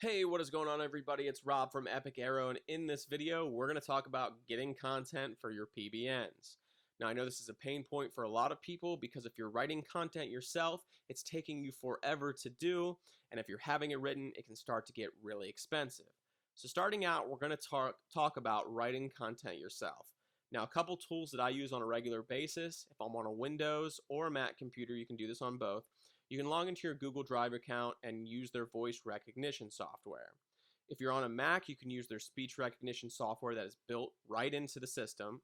Hey, what is going on, everybody? It's Rob from Epic Arrow, and in this video, we're going to talk about getting content for your PBNs. Now, I know this is a pain point for a lot of people because if you're writing content yourself, it's taking you forever to do, and if you're having it written, it can start to get really expensive. So starting out, we're going to talk about writing content yourself. Now, a couple tools that I use on a regular basis, if I'm on a Windows or a Mac computer, you can do this on both. You can log into your Google Drive account and use their voice recognition software. If you're on a Mac, you can use their speech recognition software that is built right into the system.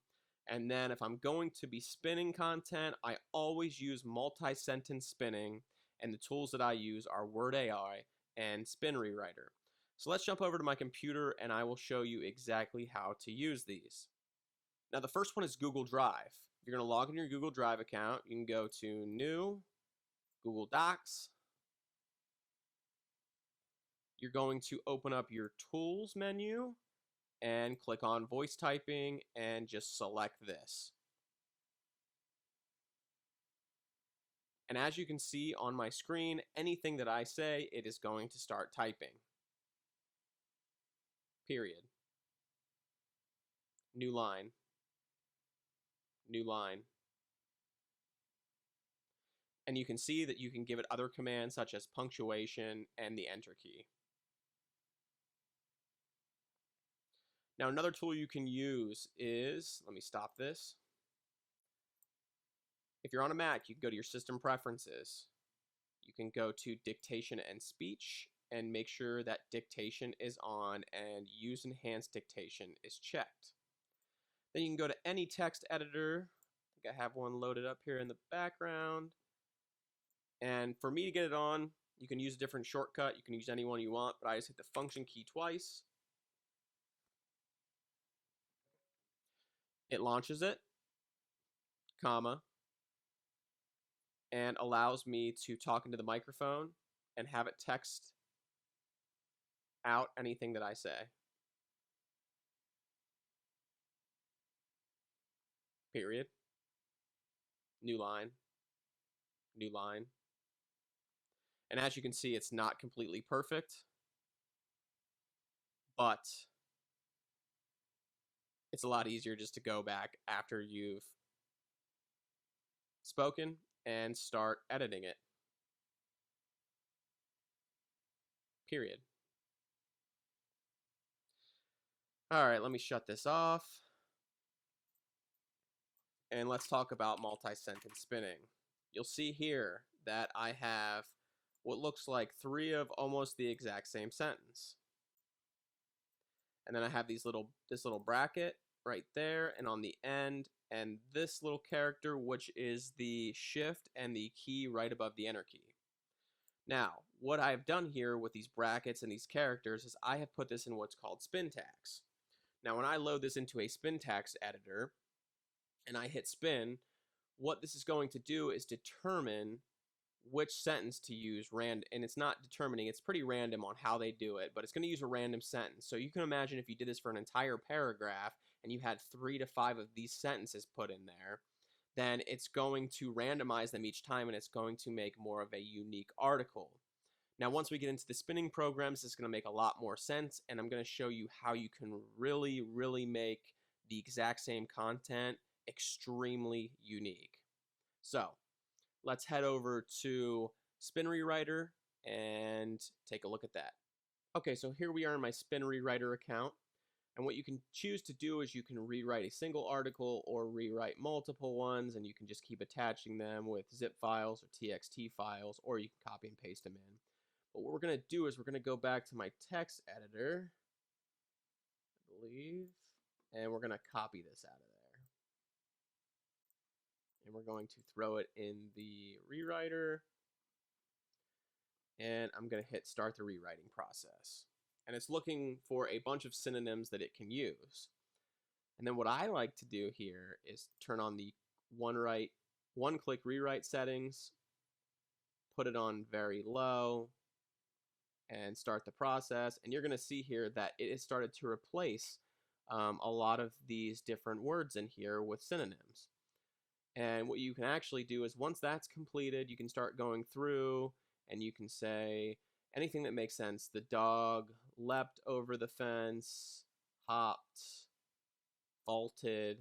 And then if I'm going to be spinning content, I always use multi-sentence spinning, and the tools that I use are Word AI and Spin Rewriter. So let's jump over to my computer and I will show you exactly how to use these. Now the first one is Google Drive. If you're going to log into your Google Drive account, you can go to New, Google Docs. You're going to open up your Tools menu and click on Voice Typing and just select this. And as you can see on my screen, anything that I say, it is going to start typing. Period. New line. New line. And you can see that you can give it other commands such as punctuation and the Enter key. Now another tool you can use is, let me stop this. If you're on a Mac, you can go to your system preferences. You can go to dictation and speech and make sure that dictation is on and use enhanced dictation is checked. Then you can go to any text editor. I think I have one loaded up here in the background. And for me to get it on, you can use a different shortcut. You can use any one you want, but I just hit the function key twice. It launches it, comma, and allows me to talk into the microphone and have it text out anything that I say. Period. New line. New line. And as you can see, it's not completely perfect, but it's a lot easier just to go back after you've spoken and start editing it. Period. All right, let me shut this off. And let's talk about multi-sentence spinning. You'll see here that I have what looks like 3 of almost the exact same sentence. And then I have this little bracket right there and on the end, and this little character, which is the shift and the key right above the enter key. Now, what I've done here with these brackets and these characters is I have put this in what's called spin tags. Now, when I load this into a spin tags editor and I hit spin, what this is going to do is determine which sentence to use and it's not determining, it's pretty random on how they do it, but it's going to use a random sentence. So you can imagine if you did this for an entire paragraph and you had 3 to 5 of these sentences put in there, then it's going to randomize them each time and it's going to make more of a unique article. Now, once we get into the spinning programs, it's going to make a lot more sense, and I'm going to show you how you can really make the exact same content extremely unique. So let's head over to Spin Rewriter and take a look at that. Okay, so here we are in my Spin Rewriter account. And what you can choose to do is you can rewrite a single article or rewrite multiple ones, and you can just keep attaching them with zip files or TXT files, or you can copy and paste them in. But what we're going to do is we're going to go back to my text editor, I believe, and we're going to copy this out of there. And we're going to throw it in the rewriter. And I'm going to hit start the rewriting process. And it's looking for a bunch of synonyms that it can use. And then what I like to do here is turn on the one-click rewrite settings, put it on very low, and start the process. And you're going to see here that it has started to replace a lot of these different words in here with synonyms. And what you can actually do is once that's completed, you can start going through and you can say, anything that makes sense. The dog leapt over the fence, hopped, vaulted,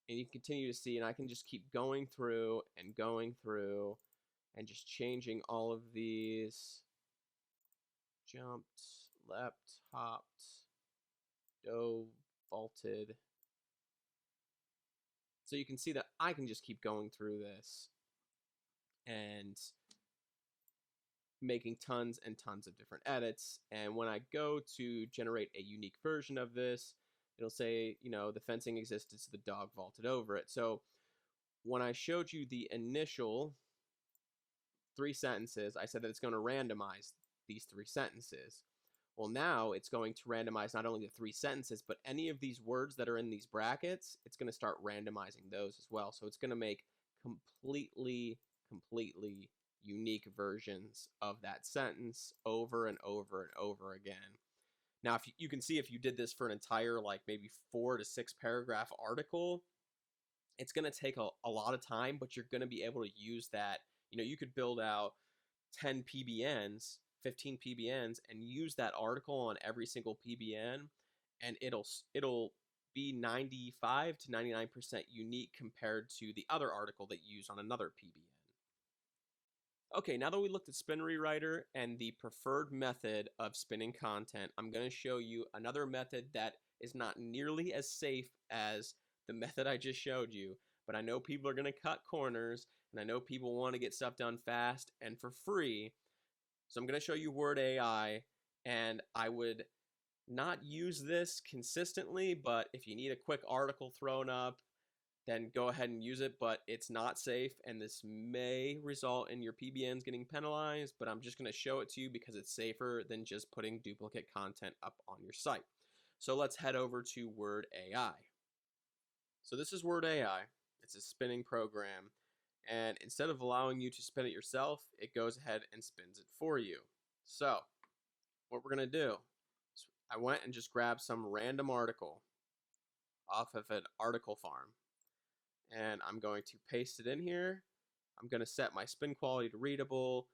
and you continue to see, and I can just keep going through and just changing all of these. Jumped, leapt, hopped, dove, vaulted. So you can see that I can just keep going through this and making tons and tons of different edits. And when I go to generate a unique version of this, it'll say, the fencing existed, so the dog vaulted over it. So when I showed you the initial 3 sentences, I said that it's going to randomize these 3 sentences. Well, now it's going to randomize not only the 3 sentences, but any of these words that are in these brackets, it's going to start randomizing those as well. So it's going to make completely unique versions of that sentence over and over and over again. Now, if you can see, if you did this for an entire, like maybe 4 to 6 paragraph article, it's going to take a lot of time, but you're going to be able to use that. You could build out 10 PBNs, 15 PBNs, and use that article on every single PBN, and it'll be 95 to 99% unique compared to the other article that you use on another PBN. Okay, now that we looked at Spin Rewriter and the preferred method of spinning content, I'm going to show you another method that is not nearly as safe as the method I just showed you, but I know people are going to cut corners, and I know people want to get stuff done fast and for free. So I'm going to show you Word AI, and I would not use this consistently, but if you need a quick article thrown up, then go ahead and use it, but it's not safe, and this may result in your PBNs getting penalized, but I'm just going to show it to you because it's safer than just putting duplicate content up on your site. So let's head over to Word AI. So this is Word AI. It's a spinning program, and instead of allowing you to spin it yourself, it goes ahead and spins it for you. So what we're going to do is I went and just grabbed some random article off of an article farm, and I'm going to paste it in here. I'm going to set my spin quality to readable,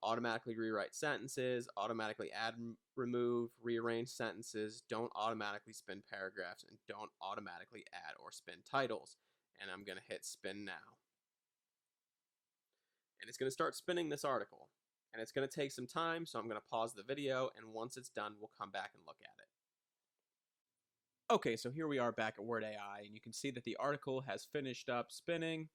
automatically rewrite sentences, automatically add, remove, rearrange sentences, don't automatically spin paragraphs, and don't automatically add or spin titles. And I'm going to hit spin now. And it's going to start spinning this article. And it's going to take some time, so I'm going to pause the video, and once it's done, we'll come back and look at it. Okay, so here we are back at Word AI, and you can see that the article has finished up spinning,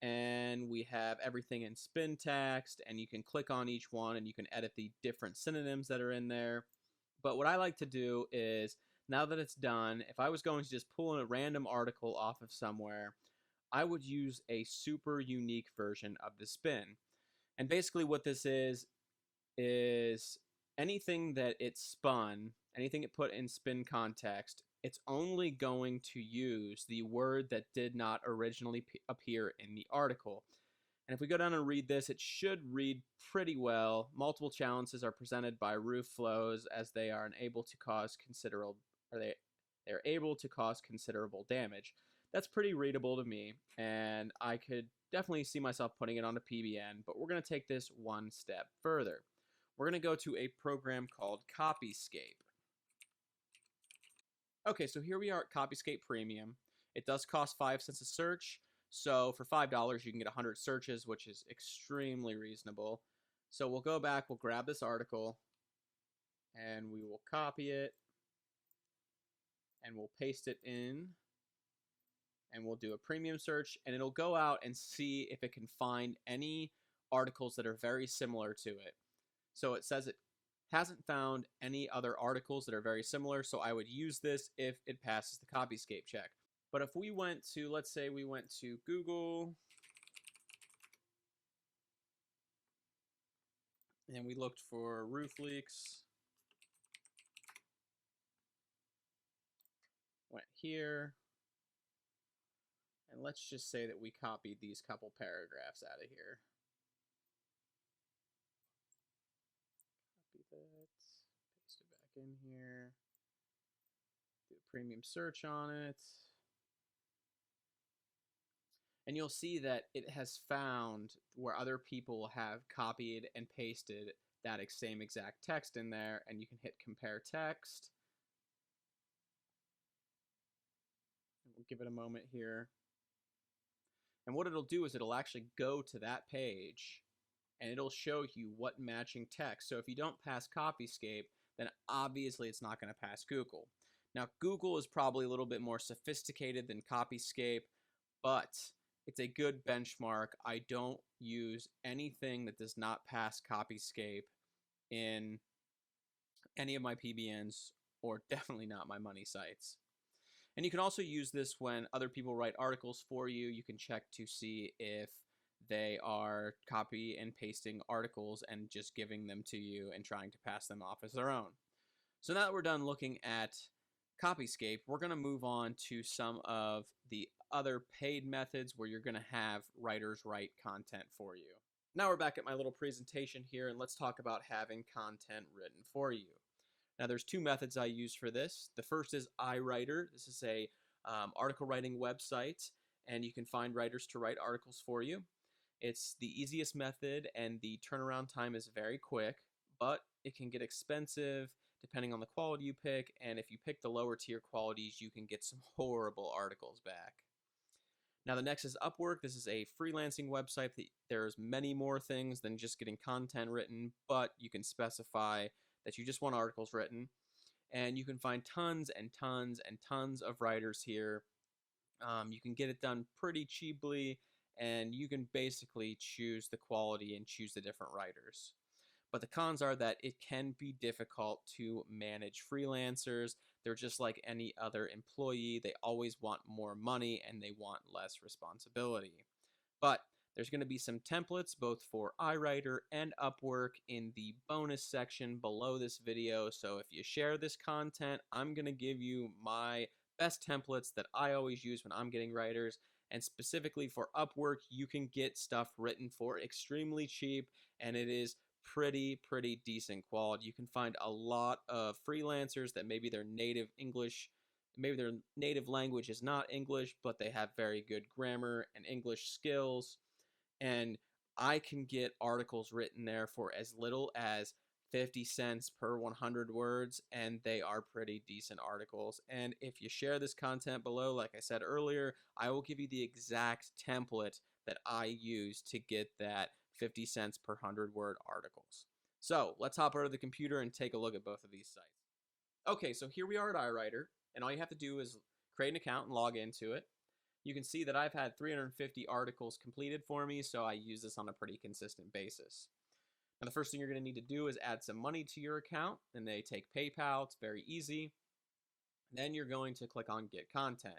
and we have everything in spin text, and you can click on each one and you can edit the different synonyms that are in there. But what I like to do is, now that it's done, if I was going to just pull in a random article off of somewhere, I would use a super unique version of the spin. And basically what this is anything that it spun, anything it put in spin context, it's only going to use the word that did not originally appear in the article. And if we go down and read this, it should read pretty well. Multiple challenges are presented by roof flows as they are able to cause considerable damage. That's pretty readable to me, and I could definitely see myself putting it on a PBN, but we're going to take this one step further. We're going to go to a program called Copyscape. Okay, so here we are at Copyscape Premium. It does cost 5 cents a search, so for $5 you can get 100 searches, which is extremely reasonable. So we'll go back, we'll grab this article, and we will copy it, and we'll paste it in, and we'll do a premium search, and it'll go out and see if it can find any articles that are very similar to it. So it says it hasn't found any other articles that are very similar, so I would use this if it passes the Copyscape check. But if we went to, let's say we went to Google, and we looked for roof leaks, went here, and let's just say that we copied these couple paragraphs out of here. Copy that, paste it back in here, do a premium search on it, and you'll see that it has found where other people have copied and pasted that same exact text in there, and you can hit compare text. We'll give it a moment here. And what it'll do is it'll actually go to that page and it'll show you what matching text. So if you don't pass Copyscape, then obviously it's not going to pass Google. Now, Google is probably a little bit more sophisticated than Copyscape, but it's a good benchmark. I don't use anything that does not pass Copyscape in any of my PBNs, or definitely not my money sites. And you can also use this when other people write articles for you. You can check to see if they are copy and pasting articles and just giving them to you and trying to pass them off as their own. So now that we're done looking at Copyscape, we're going to move on to some of the other paid methods where you're going to have writers write content for you. Now we're back at my little presentation here, and let's talk about having content written for you. Now there's two methods I use for this. The first is IWriter. This is a article writing website, and you can find writers to write articles for you. It's the easiest method, and the turnaround time is very quick, but it can get expensive depending on the quality you pick, and if you pick the lower tier qualities, you can get some horrible articles back. Now the next is Upwork. This is a freelancing website. There's many more things than just getting content written, but you can specify that you just want articles written, and you can find tons and tons and tons of writers here. You can get it done pretty cheaply, and you can basically choose the quality and choose the different writers. But the cons are that it can be difficult to manage freelancers. They're just like any other employee. They always want more money and they want less responsibility. But there's going to be some templates both for IWriter and Upwork in the bonus section below this video. So if you share this content, I'm going to give you my best templates that I always use when I'm getting writers. And specifically for Upwork, you can get stuff written for extremely cheap, and it is pretty decent quality. You can find a lot of freelancers that maybe their native English, maybe their native language is not English, but they have very good grammar and English skills. And I can get articles written there for as little as 50 cents per 100 words, and they are pretty decent articles. And if you share this content below, like I said earlier, I will give you the exact template that I use to get that 50 cents per 100 word articles. So let's hop over to the computer and take a look at both of these sites. Okay, so here we are at IWriter, and all you have to do is create an account and log into it. You can see that I've had 350 articles completed for me, so I use this on a pretty consistent basis. Now the first thing you're going to need to do is add some money to your account, and they take PayPal. It's very easy. Then you're going to click on Get Content.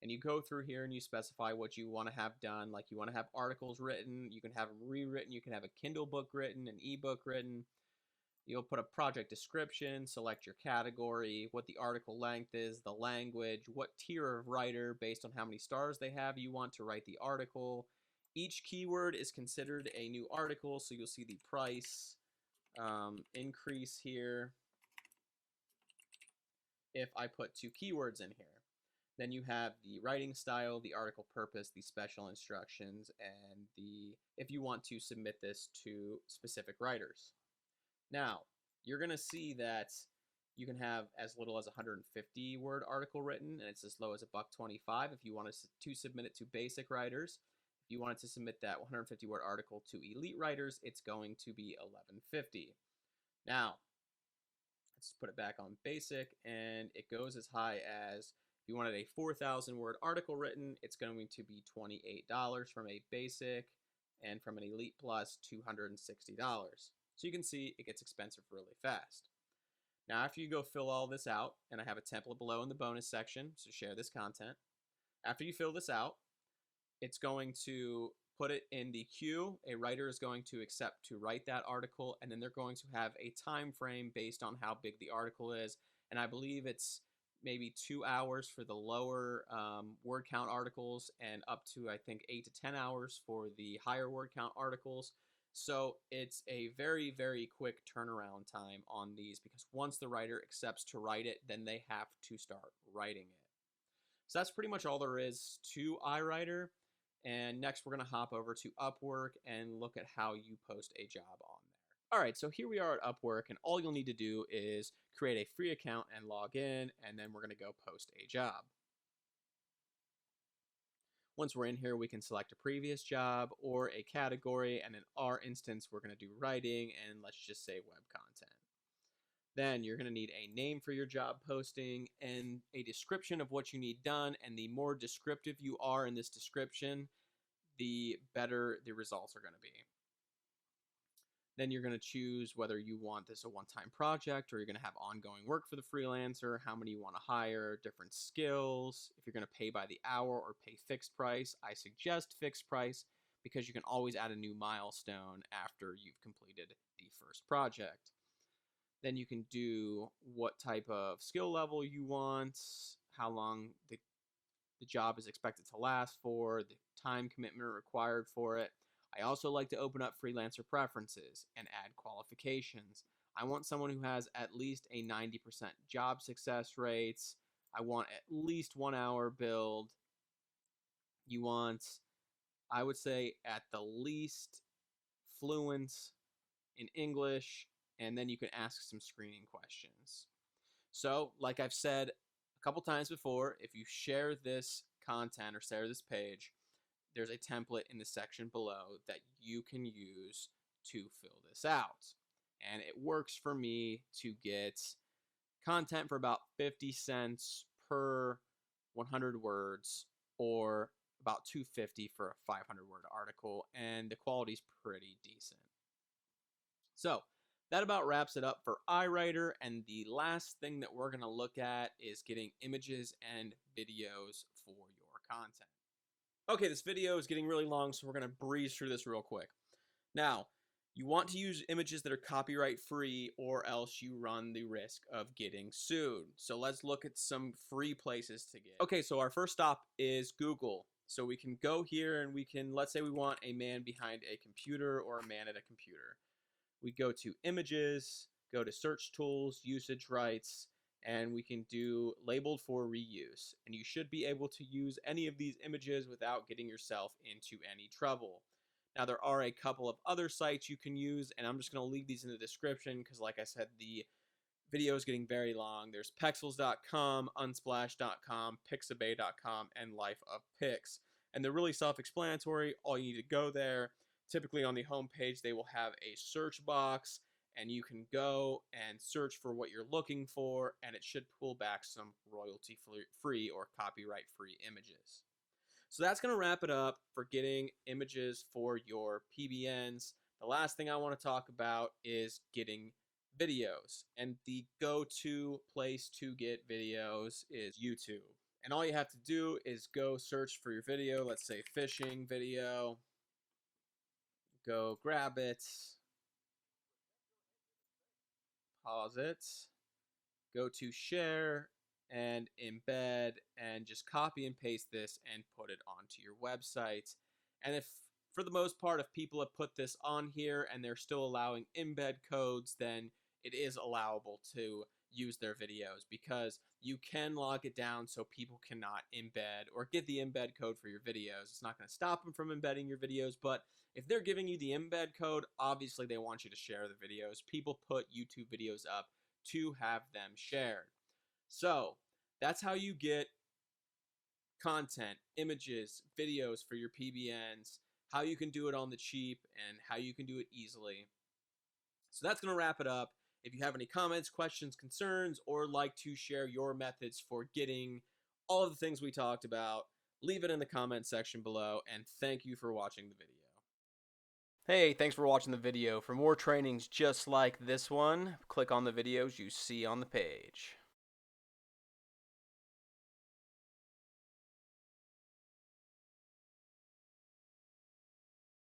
And you go through here and you specify what you want to have done. Like you want to have articles written, you can have them rewritten, you can have a Kindle book written, an ebook written. You'll put a project description, select your category, what the article length is, the language, what tier of writer based on how many stars they have you want to write the article. Each keyword is considered a new article, so you'll see the price increase here if I put 2 keywords in here. Then you have the writing style, the article purpose, the special instructions, and if you want to submit this to specific writers. Now, you're going to see that you can have as little as a 150 word article written, and it's as low as $1.25 if you want to submit it to basic writers. If you wanted to submit that 150 word article to elite writers, it's going to be $11.50. Now, let's put it back on basic, and it goes as high as, if you wanted a 4,000 word article written, it's going to be $28 from a basic, and from an elite plus, $260. So you can see it gets expensive really fast. Now after you go fill all this out, and I have a template below in the bonus section, so share this content. After you fill this out, it's going to put it in the queue. A writer is going to accept to write that article, and then they're going to have a time frame based on how big the article is. And I believe it's maybe 2 hours for the lower word count articles, and up to I think 8 to 10 hours for the higher word count articles. So it's a very quick turnaround time on these, because once the writer accepts to write it, then they have to start writing it. So that's pretty much all there is to IWriter. And next we're going to hop over to Upwork and look at how you post a job on there. All right, so here we are at Upwork, and all you'll need to do is create a free account and log in, and then we're going to go post a job. Once we're in here, we can select a previous job or a category, and in our instance, we're going to do writing, and let's just say web content. Then you're going to need a name for your job posting and a description of what you need done, and the more descriptive you are in this description, the better the results are going to be. Then you're going to choose whether you want this a one-time project or you're going to have ongoing work for the freelancer, how many you want to hire, different skills, if you're going to pay by the hour or pay fixed price. I suggest fixed price because you can always add a new milestone after you've completed the first project. Then you can do what type of skill level you want, how long the job is expected to last for, the time commitment required for it. I also like to open up freelancer preferences and add qualifications. I want someone who has at least a 90% job success rates. I want at least 1 hour billed. You want, I would say, at the least fluent in English, and then you can ask some screening questions. So, like I've said a couple times before, if you share this content or share this page, there's a template in the section below that you can use to fill this out. And it works for me to get content for about 50 cents per 100 words, or about $2.50 for a 500-word article, and the quality's pretty decent. So that about wraps it up for IWriter, and the last thing that we're going to look at is getting images and videos for your content. Okay, this video is getting really long, so we're going to breeze through this real quick. Now, you want to use images that are copyright free, or else you run the risk of getting sued. So let's look at some free places to get. Okay, so our first stop is Google. So we can go here and we can, let's say we want a man behind a computer or a man at a computer. We go to images, go to search tools, usage rights, and we can do labeled for reuse. And you should be able to use any of these images without getting yourself into any trouble. Now, there are a couple of other sites you can use, and I'm just going to leave these in the description because, like I said, the video is getting very long. There's pexels.com, unsplash.com, pixabay.com, and Life of Pix. And they're really self-explanatory. All you need to go there. Typically on the home page, they will have a search box, and you can go and search for what you're looking for, and it should pull back some royalty-free or copyright-free images. So that's going to wrap it up for getting images for your PBNs. The last thing I want to talk about is getting videos. And the go-to place to get videos is YouTube. And all you have to do is go search for your video. Let's say fishing video. Go grab it. Pause it. Go to share and embed, and just copy and paste this and put it onto your website. And if, for the most part, if people have put this on here and they're still allowing embed codes, then it is allowable to use their videos, because you can log it down so people cannot embed or get the embed code for your videos. It's not going to stop them from embedding your videos, but if they're giving you the embed code, obviously they want you to share the videos. People put YouTube videos up to have them shared. So that's how you get content, images, videos for your PBNs, how you can do it on the cheap, and how you can do it easily. So that's going to wrap it up. If you have any comments, questions, concerns, or like to share your methods for getting all of the things we talked about, leave it in the comment section below, and thank you for watching the video. Hey, thanks for watching the video. For more trainings just like this one, click on the videos you see on the page.